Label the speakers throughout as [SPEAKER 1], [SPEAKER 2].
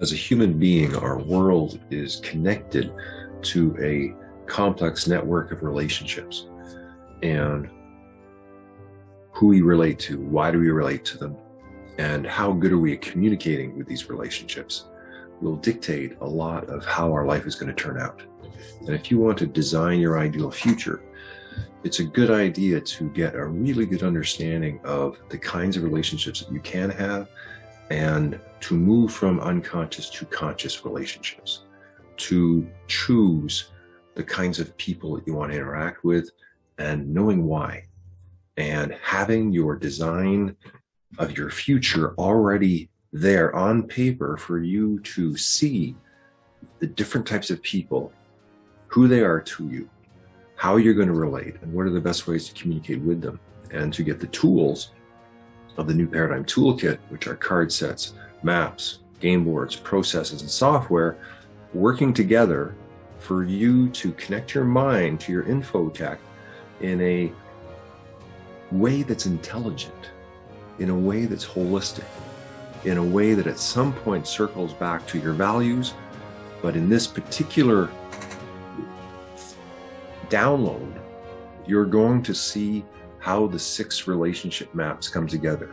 [SPEAKER 1] As a human being, our world is connected to a complex network of relationships. And who we relate to, why do we relate to them, and how good are we at communicating with these relationships will dictate a lot of how our life is going to turn out. And if you want to design your ideal future, it's a good idea to get a really good understanding of the kinds of relationships that you can have, and to move from unconscious to conscious relationships, to choose the kinds of people that you want to interact with and knowing why, and having your design of your future already there on paper for you to see the different types of people, who they are to you, how you're going to relate, and what are the best ways to communicate with them, and to get the tools of the New Paradigm Toolkit, which are card sets, maps, game boards, processes, and software, working together for you to connect your mind to your info tech in a way that's intelligent, in a way that's holistic, in a way that at some point circles back to your values. But in this particular download, you're going to see how the 6 relationship maps come together.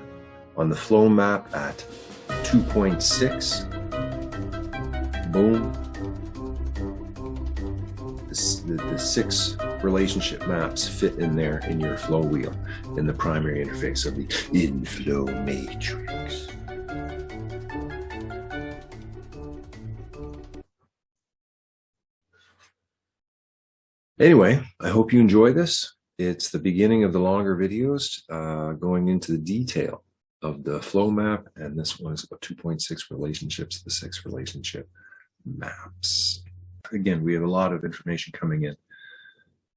[SPEAKER 1] On the flow map at 2.6, boom, the 6 relationship maps fit in there in your flow wheel, in the primary interface of the inflow matrix. Anyway, I hope you enjoy this. It's the beginning of the longer videos going into the detail of the flow map, and this one is about 2.6 relationships, the 6 relationship maps. Again, we have a lot of information coming in,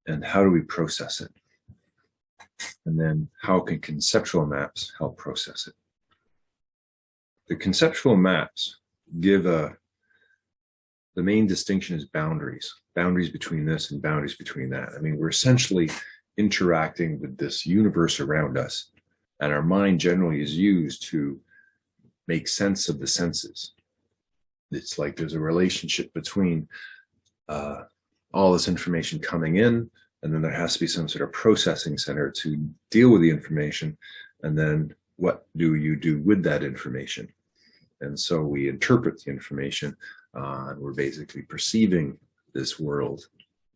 [SPEAKER 1] and how do we process it? And then how can conceptual maps help process it? The conceptual maps give the main distinction is boundaries between this and boundaries between that. I mean, we're essentially interacting with this universe around us, and our mind generally is used to make sense of the senses. It's like there's a relationship between all this information coming in, and then there has to be some sort of processing center to deal with the information, and then what do you do with that information? And so we interpret the information, and we're basically perceiving this world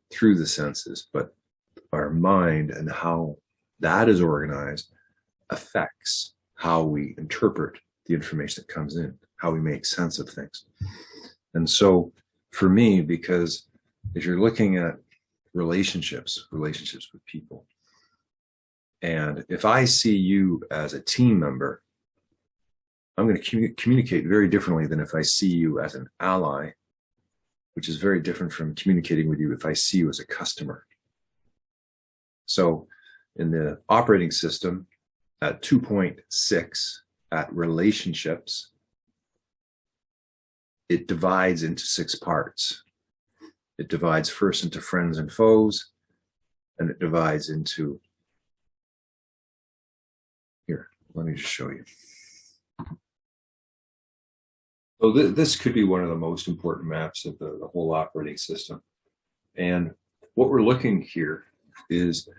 [SPEAKER 1] through the senses, but our mind and how that is organized affects how we interpret the information that comes in, how we make sense of things. And so for me, because if you're looking at relationships with people, and if I see you as a team member, I'm going to communicate very differently than if I see you as an ally, which is very different from communicating with you if I see you as a customer. So in the operating system at 2.6 at relationships, it divides into 6 parts. It divides first into friends and foes, and it divides into, here, let me just show you. So this could be one of the most important maps of the whole operating system. And what we're looking here is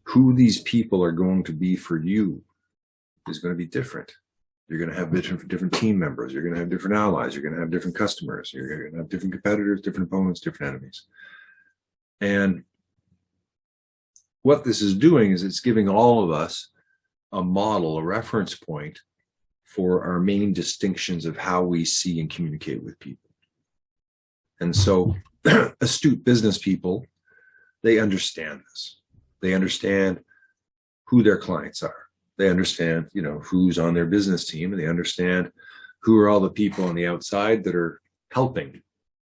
[SPEAKER 1] who these people are going to be for you is going to be different. You're going to have different team members. You're going to have different allies. You're going to have different customers. You're going to have different competitors, different opponents, different enemies. And what this is doing is it's giving all of us a model, a reference point for our main distinctions of how we see and communicate with people. And so astute business people, they understand this. They understand who their clients are. They understand, who's on their business team, and they understand who are all the people on the outside that are helping,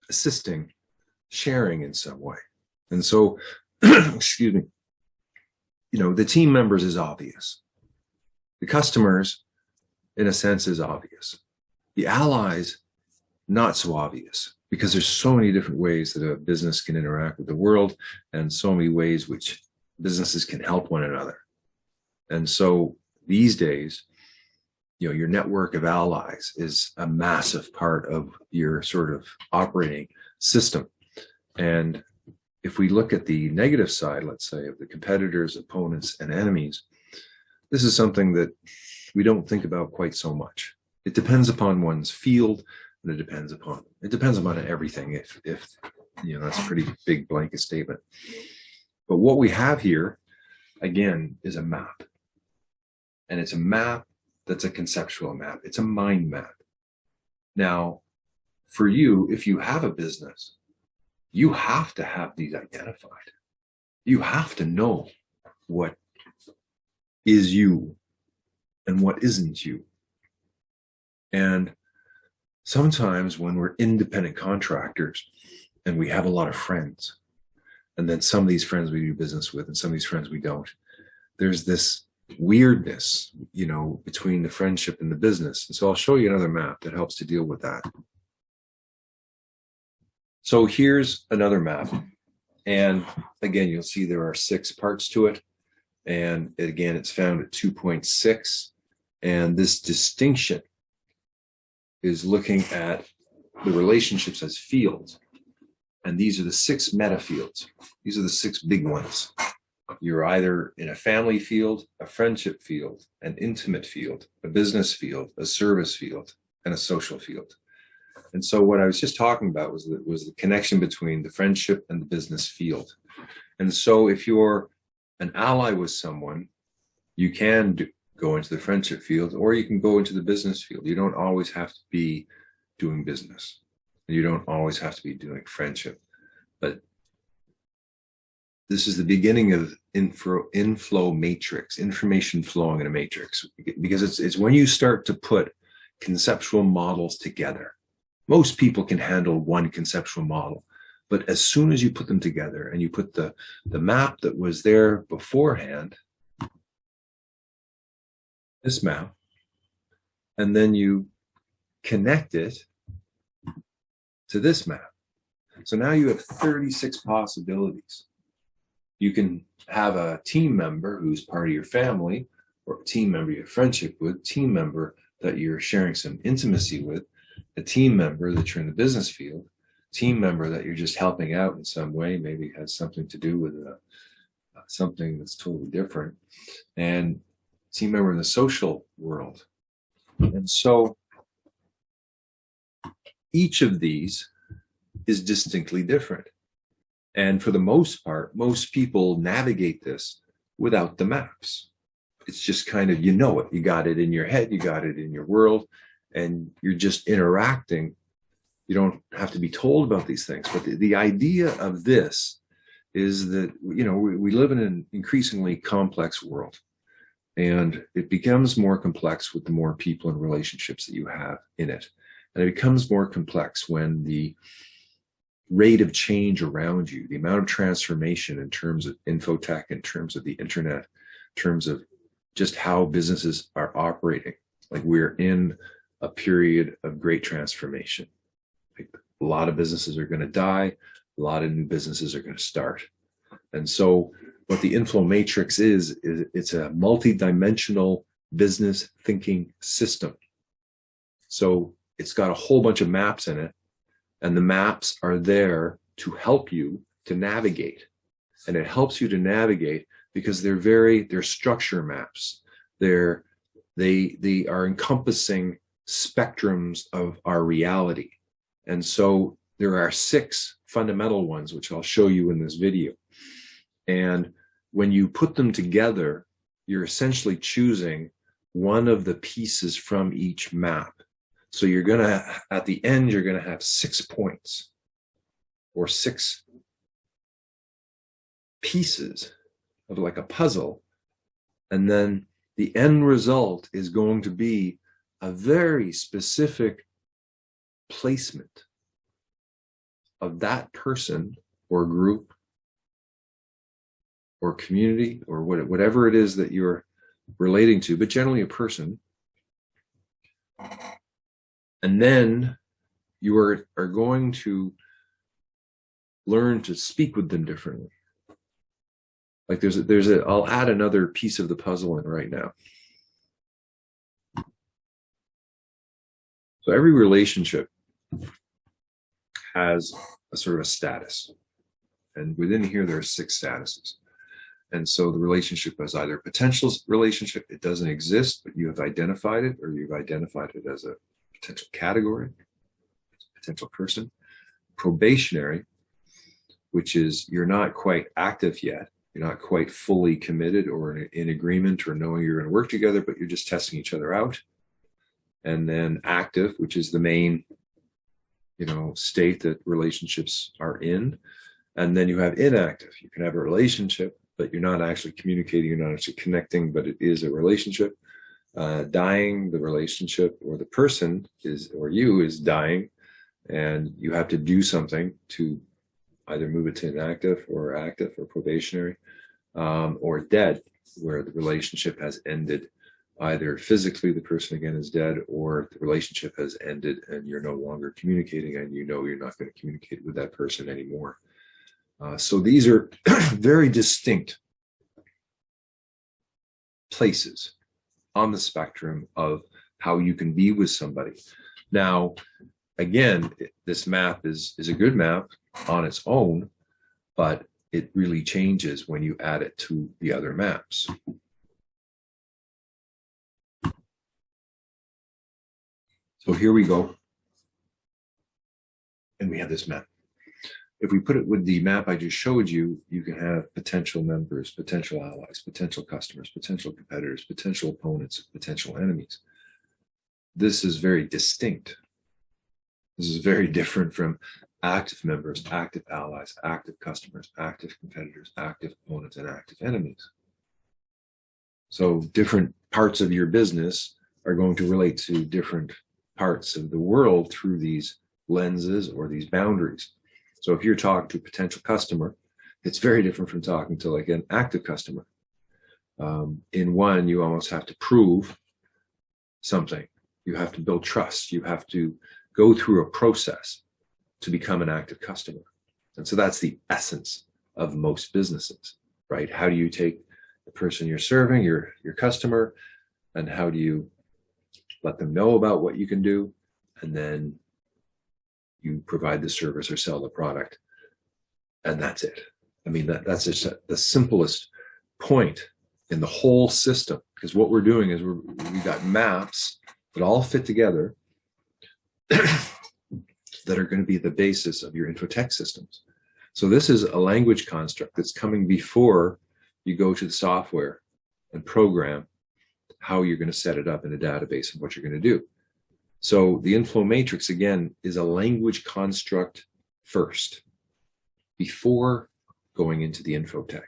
[SPEAKER 1] assisting, sharing in some way. And so, excuse me, the team members is obvious. The customers, in a sense, is obvious. The allies, not so obvious, because there's so many different ways that a business can interact with the world, and so many ways which businesses can help one another. And so these days, your network of allies is a massive part of your sort of operating system. And if we look at the negative side, let's say, of the competitors, opponents, and enemies, this is something that we don't think about quite so much. It depends upon one's field, and it depends upon everything. If that's a pretty big blanket statement. But what we have here, again, is a map. And it's a map that's a conceptual map. It's a mind map. Now, for you, if you have a business, you have to have these identified. You have to know what is you and what isn't you. And sometimes when we're independent contractors and we have a lot of friends, and then some of these friends we do business with and some of these friends we don't, there's this weirdness, between the friendship and the business. And so I'll show you another map that helps to deal with that. So here's another map. And again, you'll see there are 6 parts to it. And again, it's found at 2.6. And this distinction is looking at the relationships as fields. And these are the 6 meta fields. These are the 6 big ones. You're either in a family field, a friendship field, an intimate field, a business field, a service field, and a social field. And so what I was just talking about was the connection between the friendship and the business field. And so if you're an ally with someone, you can go into the friendship field, or you can go into the business field. You don't always have to be doing business. You don't always have to be doing friendship. But this is the beginning of inflow matrix, information flowing in a matrix, because it's when you start to put conceptual models together. Most people can handle one conceptual model, but as soon as you put them together and you put the map that was there beforehand, this map, and then you connect it to this map. So now you have 36 possibilities. You can have a team member who's part of your family, or a team member you have friendship with, team member that you're sharing some intimacy with, a team member that you're in the business field, team member that you're just helping out in some way, maybe has something to do with something that's totally different, and team member in the social world. And so each of these is distinctly different. And for the most part, most people navigate this without the maps. It's just kind of, you got it in your head, you got it in your world, and you're just interacting. You don't have to be told about these things. But the idea of this is that, we live in an increasingly complex world. And it becomes more complex with the more people and relationships that you have in it. And it becomes more complex when the rate of change around you, the amount of transformation in terms of infotech, in terms of the internet, in terms of just how businesses are operating. Like, we're in a period of great transformation. Like, a lot of businesses are going to die. A lot of new businesses are going to start. And so what the inflow matrix is it's a multi-dimensional business thinking system. So it's got a whole bunch of maps in it, and the maps are there to help you to navigate. And it helps you to navigate because they're structure maps. They are encompassing spectrums of our reality. And so there are 6 fundamental ones, which I'll show you in this video. And when you put them together, you're essentially choosing one of the pieces from each map. So you're going to, at the end, you're going to have 6 points or 6 pieces of like a puzzle. And then the end result is going to be a very specific placement of that person or group or community or whatever it is that you're relating to, but generally a person. And then you are going to learn to speak with them differently. Like I'll add another piece of the puzzle in right now. So every relationship has a sort of a status. And within here, there are 6 statuses. And so the relationship is either a potential relationship, it doesn't exist, but you have identified it, or you've identified it as a potential category, potential person. Probationary, which is you're not quite active yet. You're not quite fully committed or in agreement or knowing you're going to work together, but you're just testing each other out. And then active, which is the main, state that relationships are in. And then you have inactive. You can have a relationship, but you're not actually communicating, you're not actually connecting, but it is a relationship. Dying, the relationship or the person is dying, and you have to do something to either move it to inactive or active or probationary, or dead, where the relationship has ended. Either physically the person again is dead, or the relationship has ended and you're no longer communicating, and you're not going to communicate with that person anymore. So these are very distinct places on the spectrum of how you can be with somebody. Now, again, this map is a good map on its own, but it really changes when you add it to the other maps. So here we go. And we have this map. If we put it with the map I just showed you, you can have potential members, potential allies, potential customers, potential competitors, potential opponents, potential enemies. This is very distinct. This is very different from active members, active allies, active customers, active competitors, active opponents, and active enemies. So different parts of your business are going to relate to different parts of the world through these lenses or these boundaries. So if you're talking to a potential customer, it's very different from talking to like an active customer. In one, you almost have to prove something. You have to build trust. You have to go through a process to become an active customer. And so that's the essence of most businesses, right? How do you take the person you're serving, your customer, and how do you let them know about what you can do, and then you provide the service or sell the product, and that's it. I mean, that's just the simplest point in the whole system, because what we're doing is we've got maps that all fit together that are going to be the basis of your infotech systems. So this is a language construct that's coming before you go to the software and program how you're going to set it up in a database and what you're going to do. So the inflow matrix, again, is a language construct first, before going into the infotech.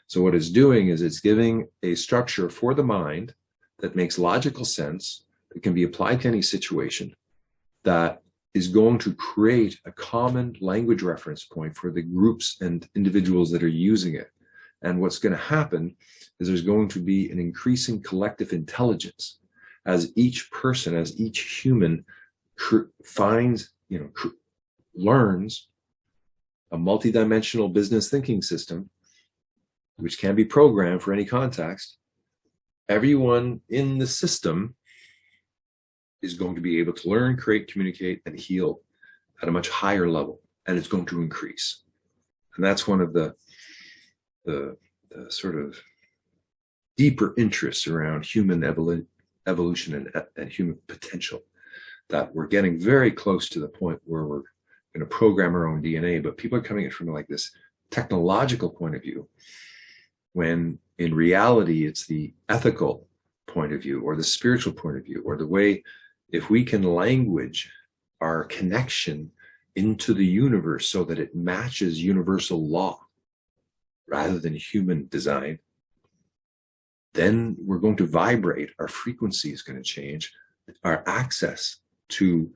[SPEAKER 1] So what it's doing is it's giving a structure for the mind that makes logical sense, that can be applied to any situation, that is going to create a common language reference point for the groups and individuals that are using it. And what's going to happen is there's going to be an increasing collective intelligence as each person, as each human finds, learns a multidimensional business thinking system, which can be programmed for any context. Everyone in the system is going to be able to learn, create, communicate, and heal at a much higher level, and it's going to increase. And that's one of the sort of deeper interests around human evolution and human potential, that we're getting very close to the point where we're going to program our own DNA, but people are coming at it from like this technological point of view, when in reality it's the ethical point of view or the spiritual point of view, or the way, if we can language our connection into the universe so that it matches universal law rather than human design, then we're going to vibrate. Our frequency is going to change. Our access to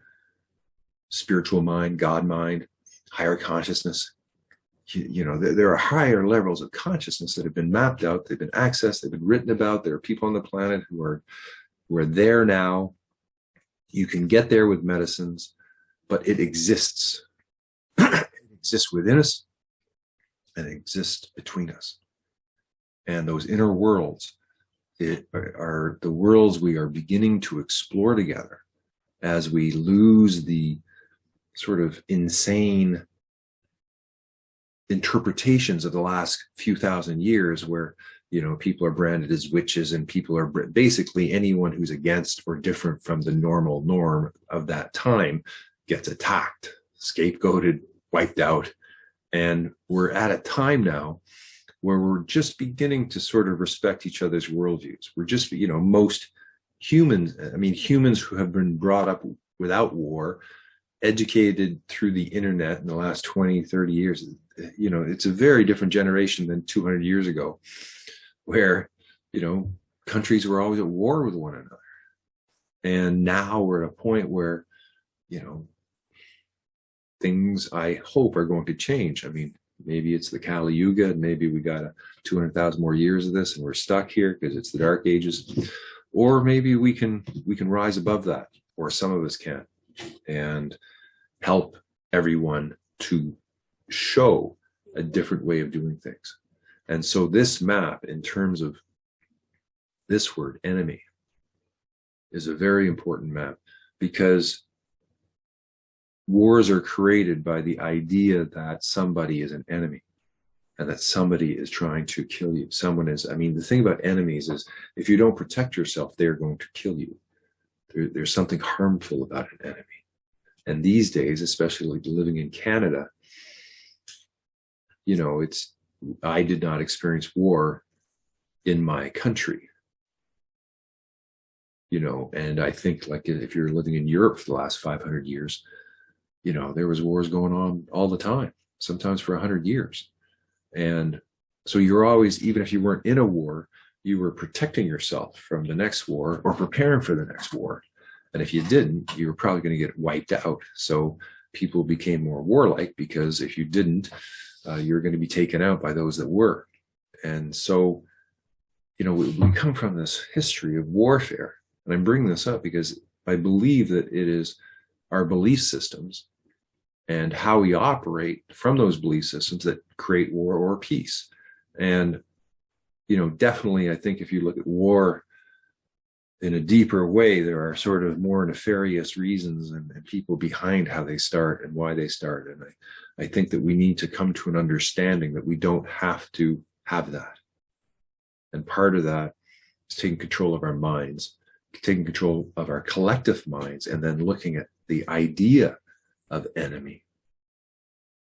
[SPEAKER 1] spiritual mind, God mind, higher consciousness, there are higher levels of consciousness that have been mapped out, they've been accessed, they've been written about. There are people on the planet who are there now. You can get there with medicines, but it exists. It exists within us, and it exists between us. And those inner worlds are the worlds we are beginning to explore together. as we lose the sort of insane interpretations of the last few thousand years where, you know, people are branded as witches and people are basically anyone who's against or different from the normal norm of that time gets attacked, scapegoated, wiped out. And we're at a time now where we're just beginning to sort of respect each other's worldviews. We're just, you know, most humans, I mean, humans who have been brought up without war, educated through the internet in the last 20, 30 years, you know, it's a very different generation than 200 years ago, where, you know, countries were always at war with one another. And now we're at a point where, you know, things I hope are going to change. I mean, maybe it's the Kali Yuga, and maybe we got 200,000 more years of this and we're stuck here because it's the Dark Ages. Or maybe we can rise above that, or some of us can, and help everyone to show a different way of doing things. And so this map, in terms of this word, enemy, is a very important map, because wars are created by the idea that somebody is an enemy and that somebody is trying to kill you. Someone is, I mean, the thing about enemies is if you don't protect yourself, they're going to kill you. There's something harmful about an enemy. And these days, especially living in Canada, you know, I did not experience war in my country, you know, and I think, like, if you're living in Europe for the last 500 years, you know, there was wars going on all the time, sometimes for 100 years. And so you're always, even if you weren't in a war, you were protecting yourself from the next war or preparing for the next war. And if you didn't, you were probably going to get wiped out. So people became more warlike, because if you didn't, you're going to be taken out by those that were. And so, you know, we come from this history of warfare. And I'm bringing this up because I believe that it is our belief systems and how we operate from those belief systems that create war or peace. And, you know, definitely, I think if you look at war in a deeper way, there are sort of more nefarious reasons and people behind how they start and why they start. And I think that we need to come to an understanding that we don't have to have that. And part of that is taking control of our minds, taking control of our collective minds, and then looking at the idea of enemy.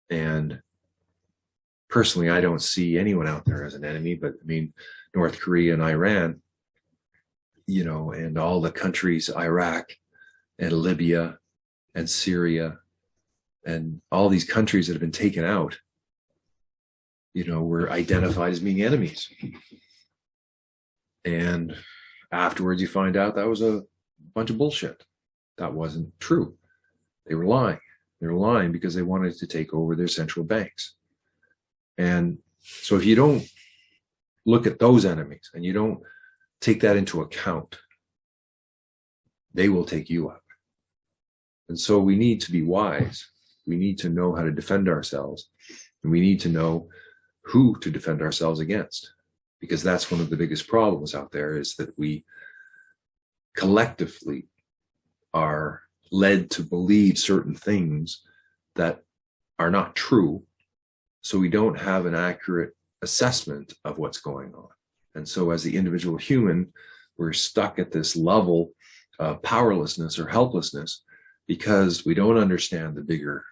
[SPEAKER 1] And personally, I don't see anyone out there as an enemy, but I mean, North Korea and Iran, you know, and all the countries, Iraq and Libya and Syria and all these countries that have been taken out, you know, were identified as being enemies. And afterwards, you find out that was a bunch of bullshit. That wasn't true. They were lying. They were lying because they wanted to take over their central banks. And so if you don't look at those enemies and you don't take that into account, they will take you up. And so we need to be wise. We need to know how to defend ourselves. And we need to know who to defend ourselves against. Because that's one of the biggest problems out there, is that we collectively are led to believe certain things that are not true. So we don't have an accurate assessment of what's going on. And so as the individual human, we're stuck at this level of powerlessness or helplessness because we don't understand the bigger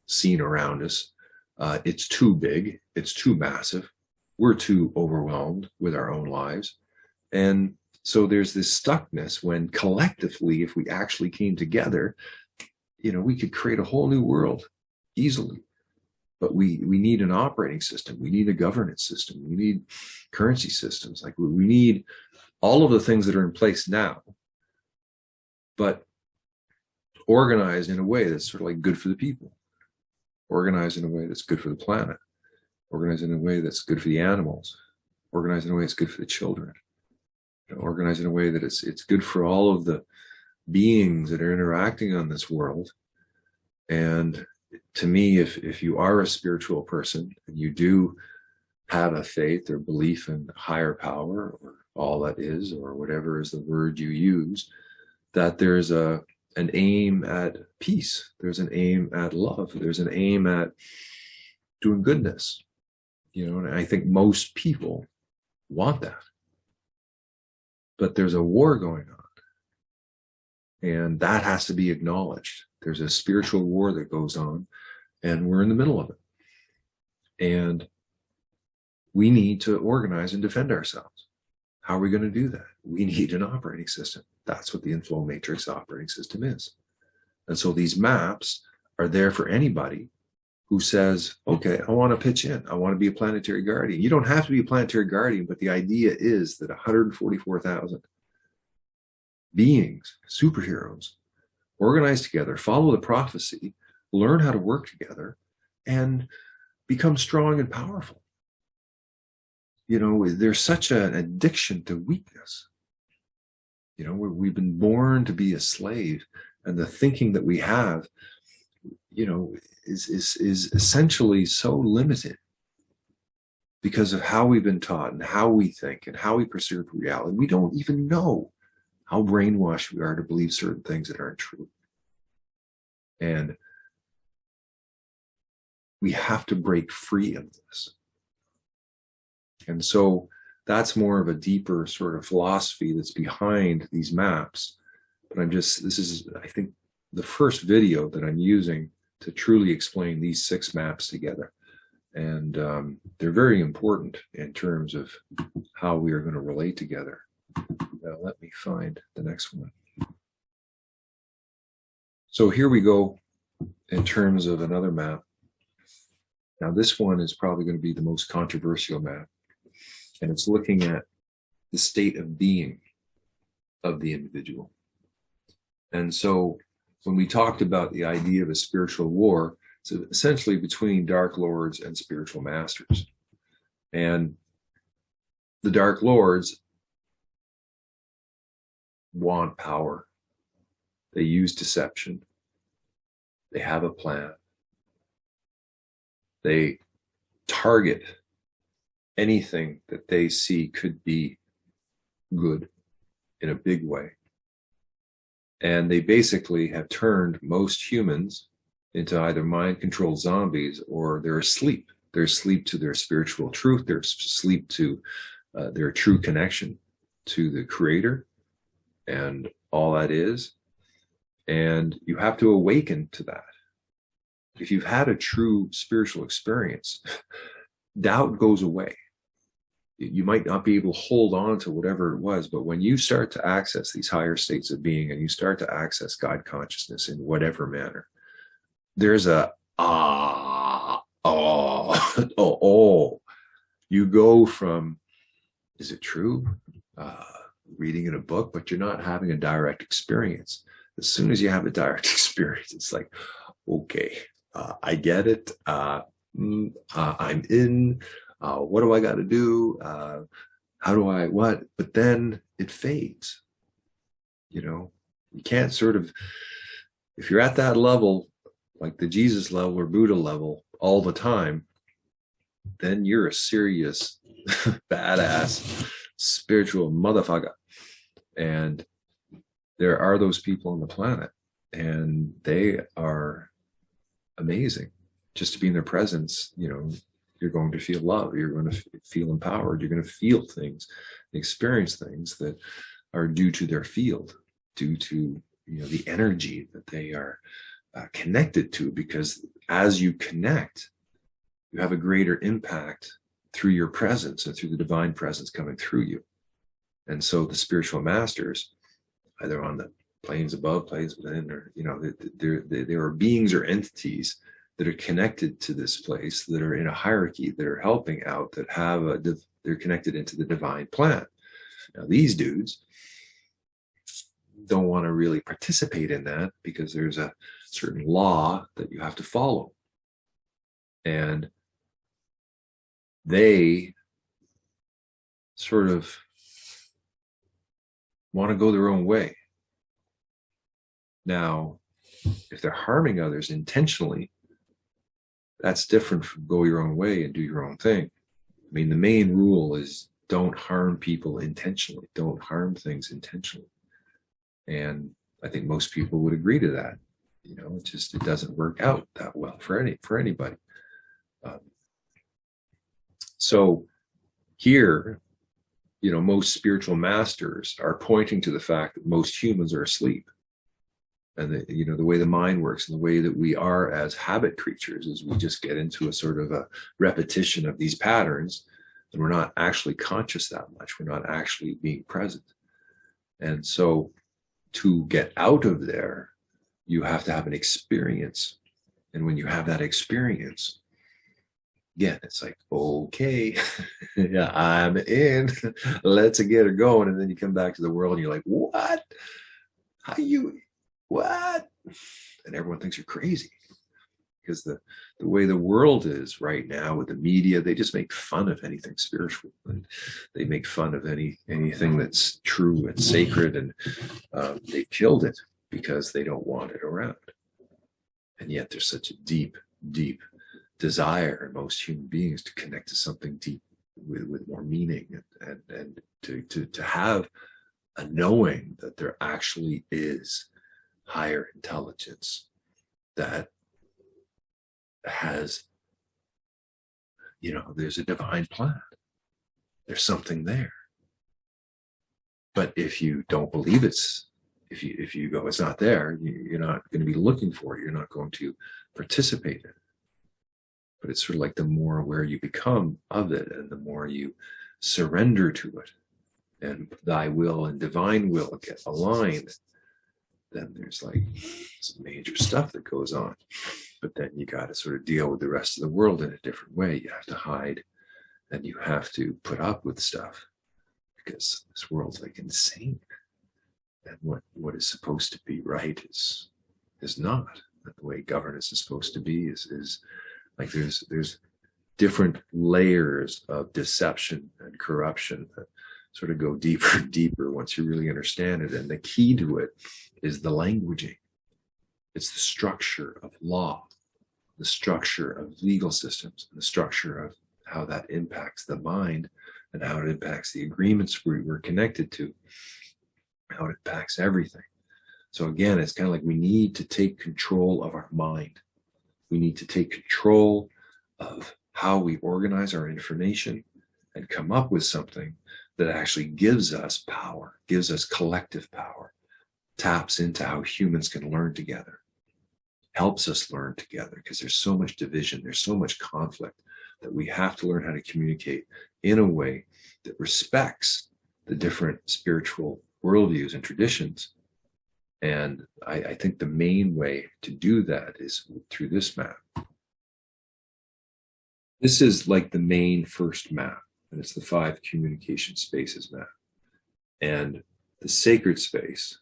[SPEAKER 1] scene around us. It's too big. It's too massive. We're too overwhelmed with our own lives. And so there's this stuckness when collectively, if we actually came together, you know, we could create a whole new world easily. But we need an operating system. We need a governance system. We need currency systems. Like, we need all of the things that are in place now, but organized in a way that's sort of like good for the people, organized in a way that's good for the planet, organized in a way that's good for the animals, organized in a way that's good for the children, organized in a way that it's good for all of the beings that are interacting on this world. And to me, if you are a spiritual person and you do have a faith or belief in higher power or all that is, or whatever is the word you use, that there's a an aim at peace. There's an aim at love. There's an aim at doing goodness. And I think most people want that. But there's a war going on. And that has to be acknowledged. There's a spiritual war that goes on, and we're in the middle of it. And we need to organize and defend ourselves. How are we going to do that? We need an operating system. That's what the inflow matrix operating system is. And so these maps are there for anybody who says, okay, I want to pitch in. I want to be a planetary guardian. You don't have to be a planetary guardian, but the idea is that 144,000 beings, superheroes, organize together, follow the prophecy, learn how to work together, and become strong and powerful. There's such an addiction to weakness. We've been born to be a slave, and the thinking that we have, is essentially so limited because of how we've been taught and how we think and how we perceive reality. We don't even know how brainwashed we are to believe certain things that aren't true. And we have to break free of this. And so that's more of a deeper sort of philosophy that's behind these maps. But this is, I think, the first video that I'm using to truly explain these 6 maps together. And they're very important in terms of how we are going to relate together. Now, let me find the next one. So here we go in terms of another map. Now, this one is probably going to be the most controversial map. And it's looking at the state of being of the individual. And so when we talked about the idea of a spiritual war, it's essentially between dark lords and spiritual masters. And the dark lords want power. They use deception. They have a plan. They target anything that they see could be good in a big way. And they basically have turned most humans into either mind-controlled zombies, or they're asleep. They're asleep to their spiritual truth. They're asleep to their true connection to the Creator and all that is. And you have to awaken to that. If you've had a true spiritual experience, doubt goes away. You might not be able to hold on to whatever it was, but when you start to access these higher states of being and you start to access God consciousness in whatever manner, there's a you go from, is it true? Reading in a book, but you're not having a direct experience. As soon as you have a direct experience, it's like, okay, I get it. I'm in. What do I got to do? How do I, what? But then it fades. You can't sort of, if you're at that level, like the Jesus level or Buddha level all the time, then you're a serious, badass, spiritual motherfucker. And there are those people on the planet, and they are amazing. Just to be in their presence, you're going to feel love. You're going to feel empowered. You're going to feel things, experience things that are due to their field, due to the energy that they are connected to. Because as you connect, you have a greater impact through your presence and through the divine presence coming through you. And so the spiritual masters, either on the planes above, planes within, or there are beings or entities that are connected to this place, that are in a hierarchy, that are helping out, that have they're connected into the divine plan. Now these dudes don't want to really participate in that because there's a certain law that you have to follow, and they sort of want to go their own way. Now, if they're harming others intentionally, that's different from go your own way and do your own thing. I mean, the main rule is don't harm people intentionally. Don't harm things intentionally. And I think most people would agree to that. You know, it doesn't work out that well for anybody. Um, so here, you know, most spiritual masters are pointing to the fact that most humans are asleep. And you know, the way the mind works and the way that we are as habit creatures is we just get into a sort of a repetition of these patterns, and we're not actually conscious that much. We're not actually being present. And so to get out of there, you have to have an experience. And when you have that experience, again, it's like, okay, yeah, I'm in. Let's get it going. And then you come back to the world and you're like, what? How you, what? And everyone thinks you're crazy. Because the way the world is right now with the media, they just make fun of anything spiritual, and they make fun of anything that's true and sacred, and they killed it because they don't want it around. And yet there's such a deep, deep desire in most human beings to connect to something deep with more meaning, and to have a knowing that there actually is higher intelligence that has, you know, there's a divine plan. There's something there. But if you don't believe if you go, it's not there, you're not going to be looking for it. You're not going to participate in it. But it's sort of like the more aware you become of it and the more you surrender to it and thy will and divine will get aligned, then there's like some major stuff that goes on. But then you got to sort of deal with the rest of the world in a different way. You have to hide and you have to put up with stuff because this world's like insane. And what is supposed to be right is not. And the way governance is supposed to be is like there's different layers of deception and corruption that sort of go deeper and deeper once you really understand it. And the key to it is the languaging. It's the structure of law, the structure of legal systems, and the structure of how that impacts the mind and how it impacts the agreements we're connected to, how it impacts everything. So again, it's kind of like we need to take control of our mind. We need to take control of how we organize our information and come up with something that actually gives us power, gives us collective power, taps into how humans can learn together, helps us learn together, because there's so much division, there's so much conflict that we have to learn how to communicate in a way that respects the different spiritual worldviews and traditions. And I think the main way to do that is through this map. This is like the main first map, and it's the 5 communication spaces map. And the sacred space,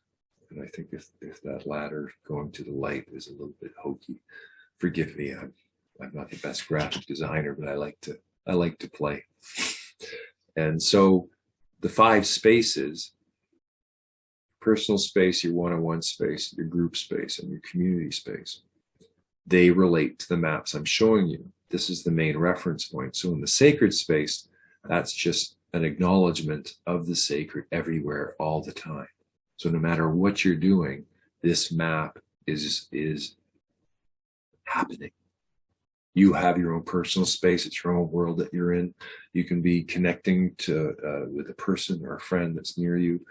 [SPEAKER 1] and I think if that ladder going to the light is a little bit hokey, forgive me, I'm not the best graphic designer, but I like to play. And so the 5 spaces, personal space, your one-on-one space, your group space, and your community space, they relate to the maps I'm showing you. This is the main reference point. So in the sacred space, that's just an acknowledgement of the sacred everywhere, all the time. So no matter what you're doing, this map is happening. You have your own personal space. It's your own world that you're in. You can be connecting to with a person or a friend that's near you.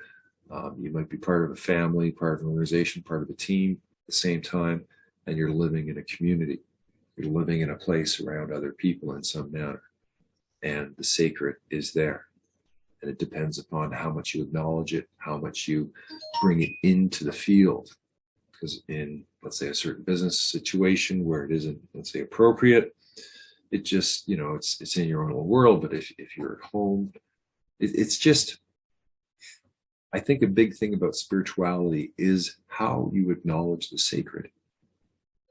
[SPEAKER 1] You might be part of a family, part of an organization, part of a team at the same time, and you're living in a community. You're living in a place around other people in some manner. And the sacred is there. And it depends upon how much you acknowledge it, how much you bring it into the field. Because in, let's say, a certain business situation where it isn't, let's say, appropriate, it just, you know, it's in your own little world. But if you're at home, it's just, I think a big thing about spirituality is how you acknowledge the sacred.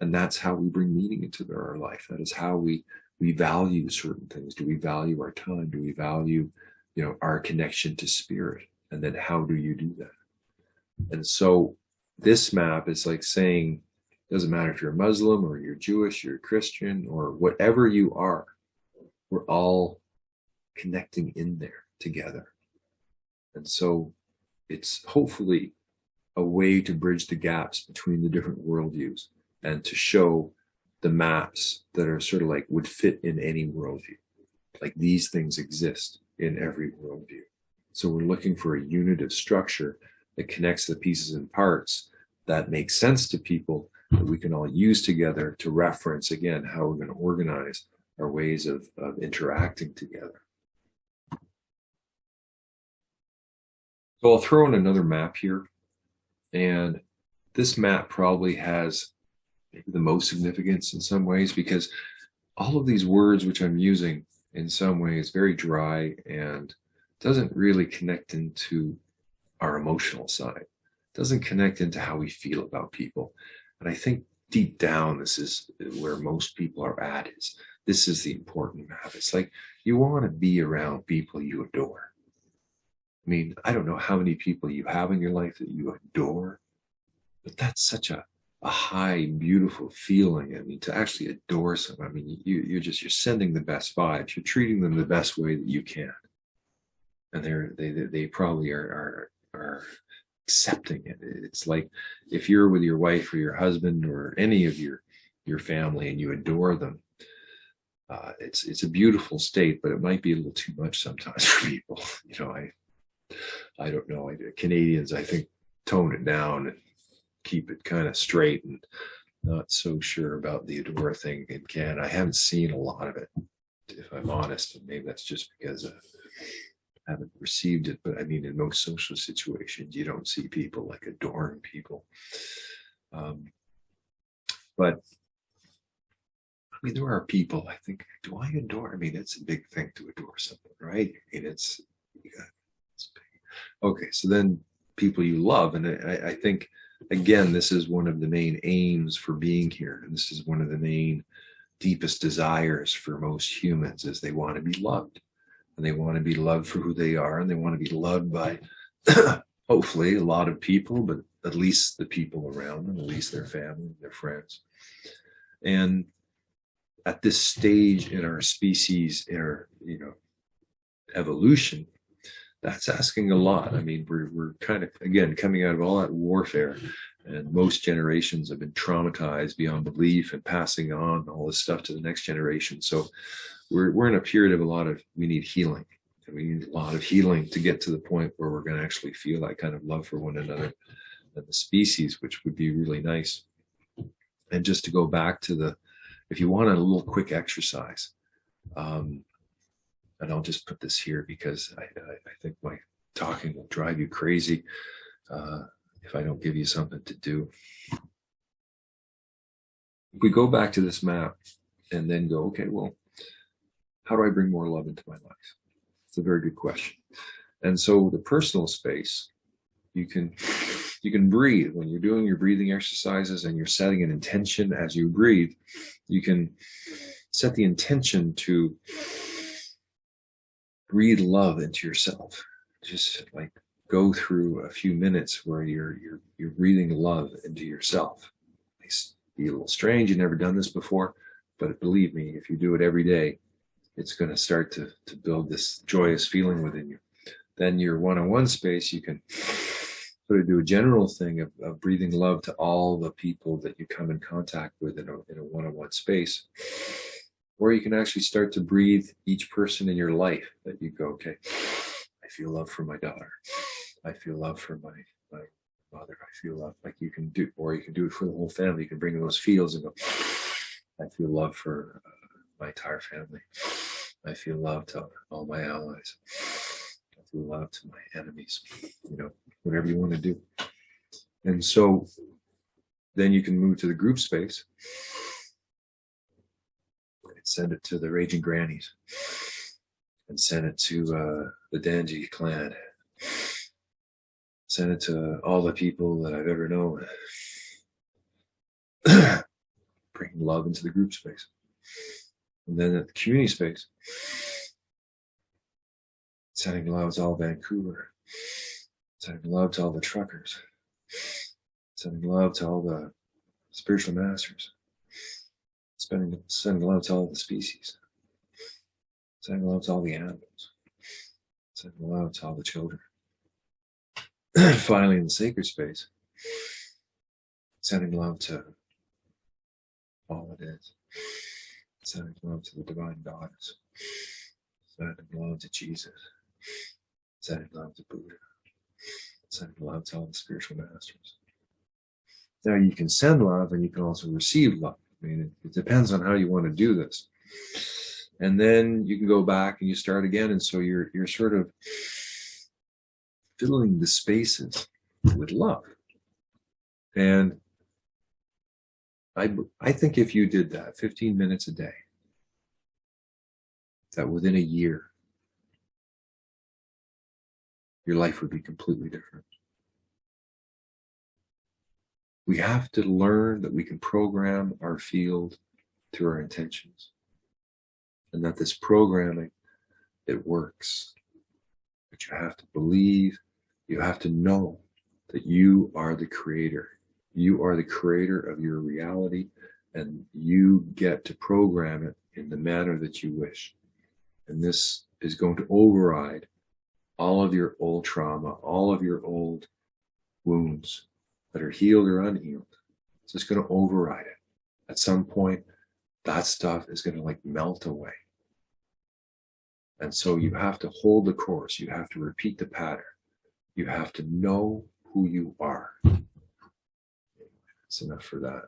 [SPEAKER 1] And that's how we bring meaning into our life. That is how we value certain things. Do we value our time? Do we value, you know, our connection to spirit? And then how do you do that? And so this map is like saying, doesn't matter if you're a Muslim or you're Jewish, you're a Christian, or whatever you are, we're all connecting in there together. And so it's hopefully a way to bridge the gaps between the different worldviews and to show the maps that are sort of like would fit in any worldview. Like these things exist in every worldview. So we're looking for a unitive structure that connects the pieces and parts that make sense to people that we can all use together to reference, again, how we're going to organize our ways of interacting together. So I'll throw in another map here. And this map probably has maybe the most significance in some ways, because all of these words which I'm using in some ways very dry and doesn't really connect into our emotional side, doesn't connect into how we feel about people. And I think deep down, this is where most people are at, is this is the important map. It's like you want to be around people you adore. I mean, I don't know how many people you have in your life that you adore, but that's such a high, beautiful feeling. I mean, to actually adore someone, I mean, you're sending the best vibes. You're treating them the best way that you can. And they probably are accepting it. It's like if you're with your wife or your husband or any of your family and you adore them, it's a beautiful state, but it might be a little too much sometimes for people. You know, I don't know. Canadians, I think, tone it down and keep it kind of straight, and not so sure about the adore thing in Canada. I haven't seen a lot of it, if I'm honest, and maybe that's just because I haven't received it. But I mean, in most social situations, you don't see people like adoring people. But I mean, there are people, I think, do I adore? I mean, it's a big thing to adore someone, right? I mean, it's big. Okay, so then people you love, and I think, again, this is one of the main aims for being here, and this is one of the main deepest desires for most humans, is they want to be loved, and they want to be loved for who they are, and they want to be loved by hopefully a lot of people, but at least the people around them, at least their family, their friends. And at this stage in our species, in our evolution, that's asking a lot. I mean, we're kind of, again, coming out of all that warfare, and most generations have been traumatized beyond belief and passing on all this stuff to the next generation. So we're in a period of we need healing, and we need a lot of healing to get to the point where we're going to actually feel that kind of love for one another and the species, which would be really nice. And just to go back to if you want a little quick exercise, and I'll just put this here because I think my talking will drive you crazy if I don't give you something to do. If we go back to this map and then go, okay, well, how do I bring more love into my life? It's a very good question. And so the personal space, you can breathe. When you're doing your breathing exercises and you're setting an intention as you breathe, you can set the intention to breathe love into yourself. Just like go through a few minutes where you're breathing love into yourself. It's be a little strange. You've never done this before, but believe me, if you do it every day, it's going to start to build this joyous feeling within you. Then your one-on-one space, you can sort of do a general thing of breathing love to all the people that you come in contact with in a one-on-one space. Or you can actually start to breathe each person in your life that you go, okay, I feel love for my daughter. I feel love for my mother. I feel love, like you can do, or you can do it for the whole family. You can bring those feels and go, I feel love for my entire family. I feel love to all my allies. I feel love to my enemies, whatever you want to do. And so then you can move to the group space. Send it to the Raging Grannies, and send it to the Danji clan. Send it to all the people that I've ever known. Bring love into the group space. And then at the community space, sending love to all Vancouver. Sending love to all the truckers. Sending love to all the spiritual masters. Sending love to all the species. Sending love to all the animals. Sending love to all the children. Finally, in the sacred space, Sending love to all it is. Sending love to the divine goddess. Sending love to Jesus. Sending love to Buddha. Sending love to all the spiritual masters. Now you can send love and you can also receive love. I mean, it depends on how you want to do this. And then you can go back and you start again. And so you're sort of filling the spaces with love. And I think if you did that 15 minutes a day, that within a year, your life would be completely different. We have to learn that we can program our field through our intentions. And that this programming, it works. But you have to believe, you have to know that you are the creator. You are the creator of your reality, and you get to program it in the manner that you wish. And this is going to override all of your old trauma, all of your old wounds that are healed or unhealed. It's just going to override it. At some point, that stuff is going to like melt away. And so you have to hold the course. You have to repeat the pattern. You have to know who you are. That's enough for that.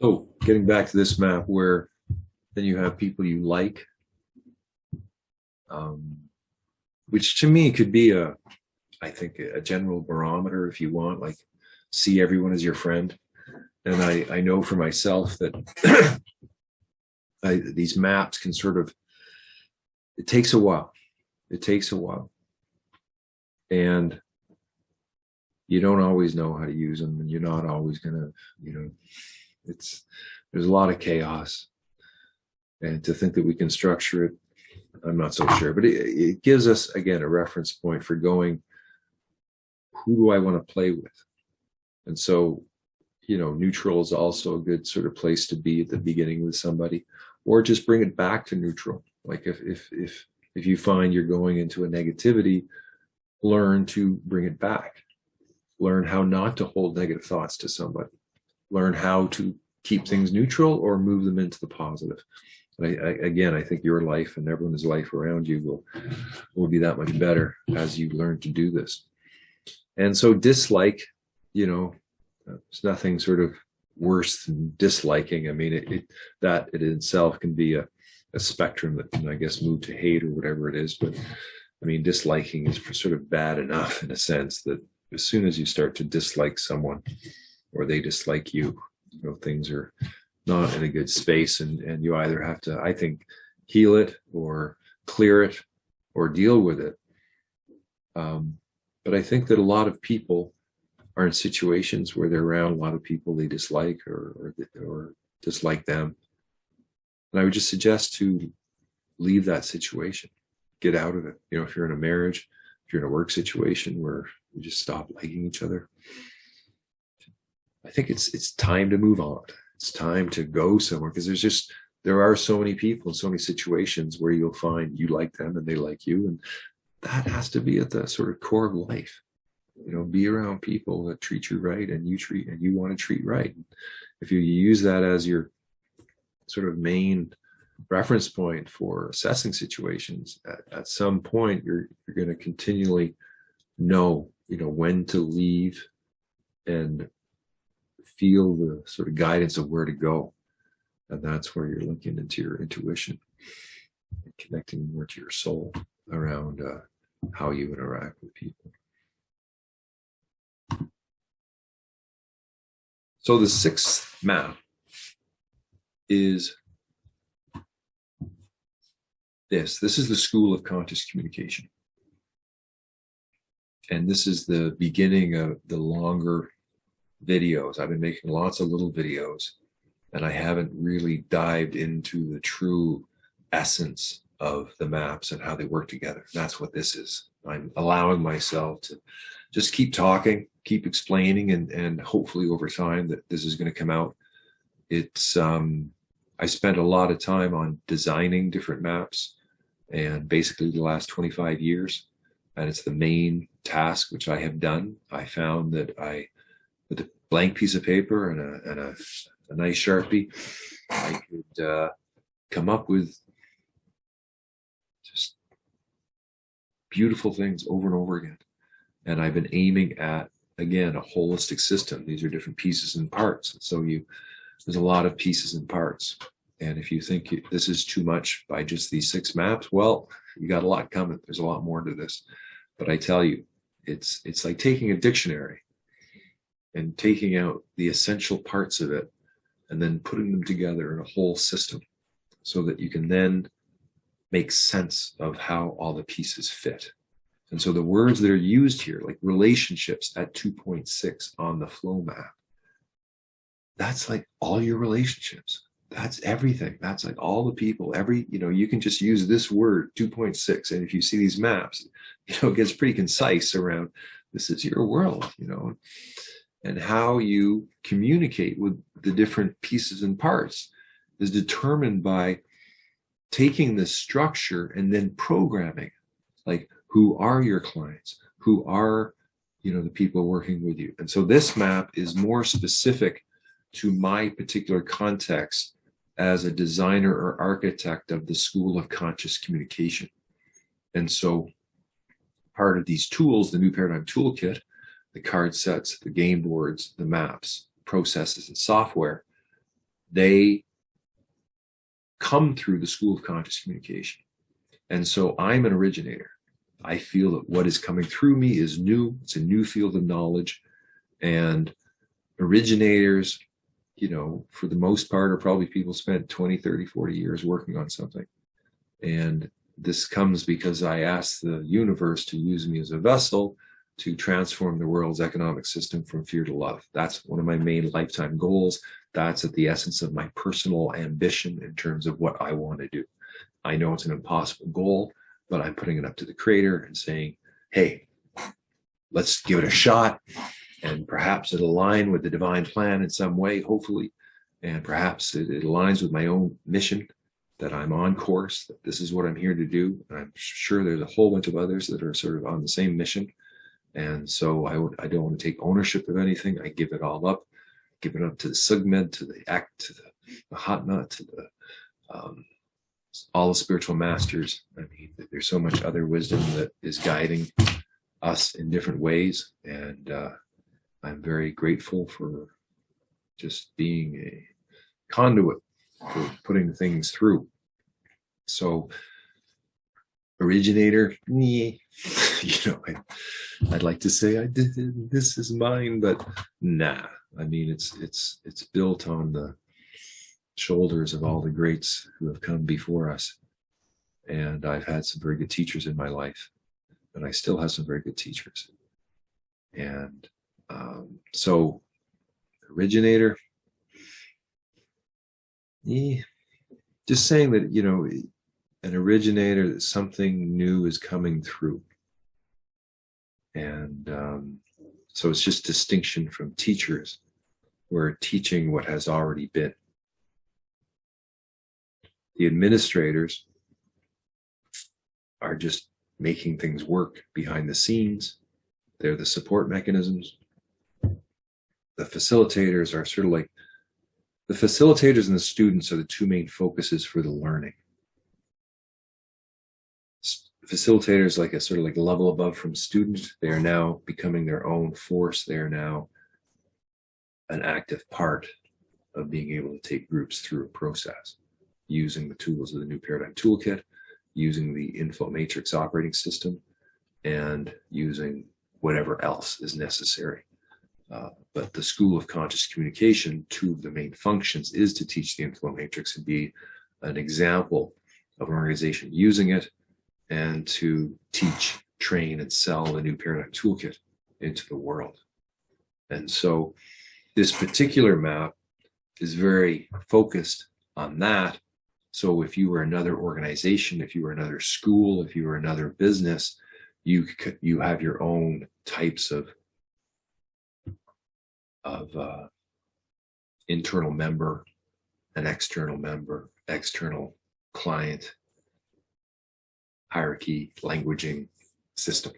[SPEAKER 1] So getting back to this map where then you have people you like, which to me could be I think a general barometer if you want, like see everyone as your friend. And I know for myself that these maps can sort of, it takes a while. It takes a while. And you don't always know how to use them, and you're not always going to, there's a lot of chaos. And to think that we can structure it, I'm not so sure. But it gives us, again, a reference point for going, who do I want to play with? And so, neutral is also a good sort of place to be at the beginning with somebody, or just bring it back to neutral. Like if you find you're going into a negativity, learn to bring it back. Learn how not to hold negative thoughts to somebody. Learn how to keep things neutral or move them into the positive. I think your life and everyone's life around you will be that much better as you learn to do this. And so dislike, it's nothing sort of worse than disliking. I mean, that in itself can be a spectrum that can, I guess, move to hate or whatever it is. But I mean, disliking is sort of bad enough in a sense that as soon as you start to dislike someone or they dislike you, things are not in a good space, and you either have to, I think, heal it or clear it or deal with it. But I think that a lot of people are in situations where they're around a lot of people they dislike or dislike them. And I would just suggest to leave that situation, get out of it. If you're in a marriage, if you're in a work situation where you just stop liking each other, I think it's time to move on. It's time to go somewhere, because there are so many people in so many situations where you'll find you like them and they like you. And that has to be at the sort of core of life. Be around people that treat you right and you want to treat right. If you use that as your sort of main reference point for assessing situations, at some point you're going to continually know, when to leave and feel the sort of guidance of where to go. And that's where you're linking into your intuition and connecting more to your soul around how you interact with people. So the sixth map is this. This is the School of Conscious Communication. And this is the beginning of the longer videos. I've been making lots of little videos, and I haven't really dived into the true essence of the maps and how they work together. That's what this is. I'm allowing myself to just keep talking, keep explaining, and hopefully over time that this is going to come out. It's I spent a lot of time on designing different maps, and basically the last 25 years, and it's the main task, which I have done, I found that with a blank piece of paper and a nice Sharpie, I could come up with just beautiful things over and over again. And I've been aiming at, again, a holistic system. These are different pieces and parts. So there's a lot of pieces and parts. And if you think this is too much by just these 6 maps, well, you got a lot coming. There's a lot more to this. But I tell you, it's like taking a dictionary and taking out the essential parts of it and then putting them together in a whole system so that you can then make sense of how all the pieces fit. And so the words that are used here, like relationships at 2.6 on the flow map, that's like all your relationships. That's everything. That's like all the people, you can just use this word 2.6. And if you see these maps, it gets pretty concise around this is your world, and how you communicate with the different pieces and parts is determined by taking this structure and then programming, like who are your clients, who are, the people working with you. And so this map is more specific to my particular context as a designer or architect of the School of Conscious Communication. And so part of these tools, the New Paradigm Toolkit, the card sets, the game boards, the maps, processes, and software, they come through the School of Conscious Communication. And so I'm an originator. I feel that what is coming through me is new. It's a new field of knowledge. And originators, for the most part, are probably people spent 20, 30, 40 years working on something. And this comes because I asked the universe to use me as a vessel to transform the world's economic system from fear to love. That's one of my main lifetime goals. That's at the essence of my personal ambition in terms of what I want to do. I know it's an impossible goal, but I'm putting it up to the Creator and saying, hey, let's give it a shot. And perhaps it'll align with the divine plan in some way, hopefully. And perhaps it aligns with my own mission, that I'm on course, that this is what I'm here to do. And I'm sure there's a whole bunch of others that are sort of on the same mission. And so I don't want to take ownership of anything. I give it all up, give it up to the Sugmed, to the Act, to the Mahatma, to the all the spiritual masters. I mean, there's so much other wisdom that is guiding us in different ways. And I'm very grateful for just being a conduit for putting things through. So originator, I'd like to say I did it, this is mine, but nah. I mean, it's built on the shoulders of all the greats who have come before us. And I've had some very good teachers in my life, and I still have some very good teachers. And so originator, just saying that, an originator, that something new is coming through. And so it's just distinction from teachers who are teaching what has already been. The administrators are just making things work behind the scenes. They're the support mechanisms. The facilitators are sort of like, the facilitators and the students are the two main focuses for the learning. Facilitators, like a sort of like a level above from students, they are now becoming their own force. They are now an active part of being able to take groups through a process using the tools of the New Paradigm Toolkit, using the inflow matrix operating system, and using whatever else is necessary. But the School of Conscious Communication, two of the main functions is to teach the inflow matrix and be an example of an organization using it, and to teach, train, and sell the New Paradigm Toolkit into the world. And so this particular map is very focused on that. So if you were another organization, if you were another school, if you were another business, you have your own types of internal member, an external member, external client, hierarchy, languaging system.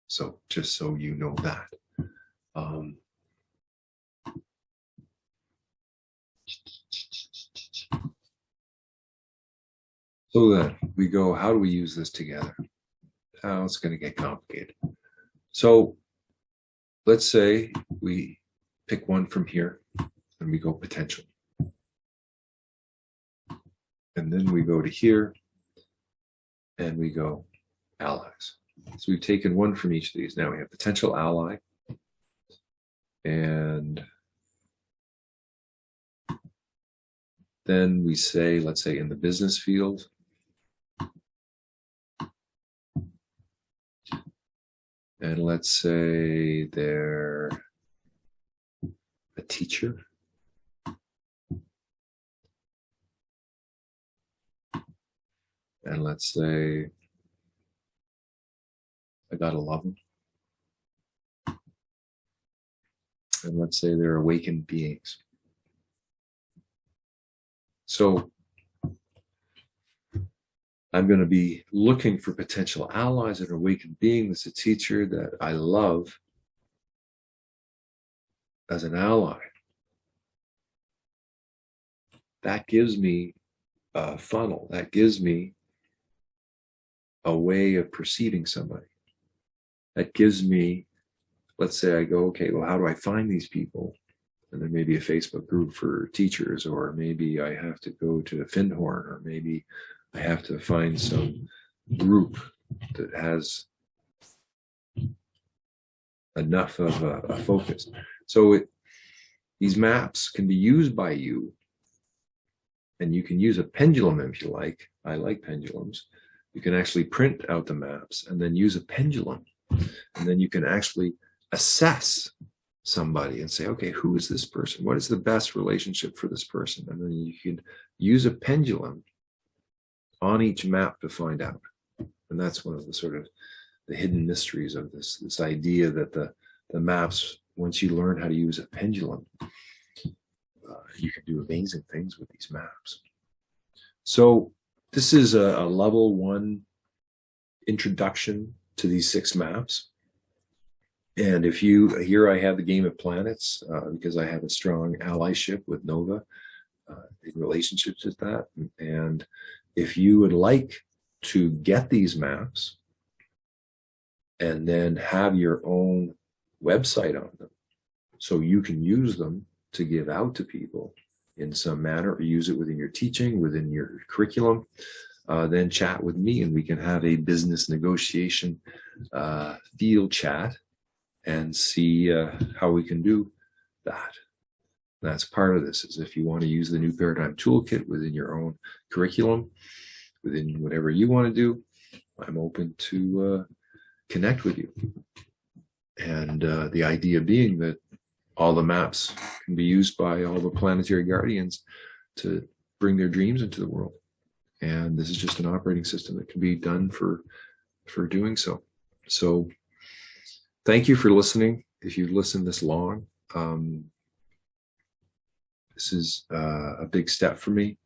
[SPEAKER 1] So just so you know that. So then we go, how do we use this together? Oh, it's going to get complicated. So let's say we pick one from here and we go potential. And then we go to here and we go allies. So we've taken one from each of these. Now we have potential ally. And then we say, let's say in the business field, and let's say they're a teacher. And let's say I gotta love them. And let's say they're awakened beings. So I'm going to be looking for potential allies, an awakened being that's a teacher that I love as an ally. That gives me a funnel. That gives me a way of perceiving somebody. That gives me, let's say I go, okay, well, how do I find these people? And there may be a Facebook group for teachers, or maybe I have to go to Findhorn, or maybe I have to find some group that has enough of a focus. So these maps can be used by you, and you can use a pendulum if you like. I like pendulums. You can actually print out the maps and then use a pendulum. And then you can actually assess somebody and say, okay, who is this person? What is the best relationship for this person? And then you can use a pendulum on each map to find out. And that's one of the sort of the hidden mysteries of this idea that the maps, once you learn how to use a pendulum, you can do amazing things with these maps. So this is a level 1 introduction to these 6 maps. And if you, here I have the game of planets, because I have a strong allyship with Nova in relationships with that. And if you would like to get these maps and then have your own website on them, so you can use them to give out to people in some manner, or use it within your teaching, within your curriculum, then chat with me and we can have a business negotiation field chat and see how we can do that. That's part of this, is if you want to use the New Paradigm Toolkit within your own curriculum, within whatever you want to do, I'm open to connect with you. And the idea being that all the maps can be used by all the planetary guardians to bring their dreams into the world. And this is just an operating system that can be done for doing so. So thank you for listening. If you've listened this long, this is a big step for me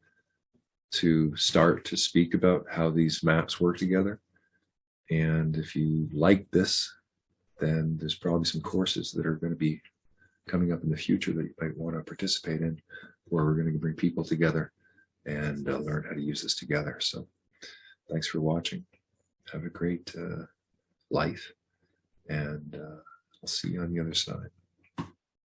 [SPEAKER 1] to start to speak about how these maps work together. And if you like this, then there's probably some courses that are going to be coming up in the future that you might want to participate in, where we're going to bring people together and learn how to use this together. So thanks for watching. Have a great life, and I'll see you on the other side.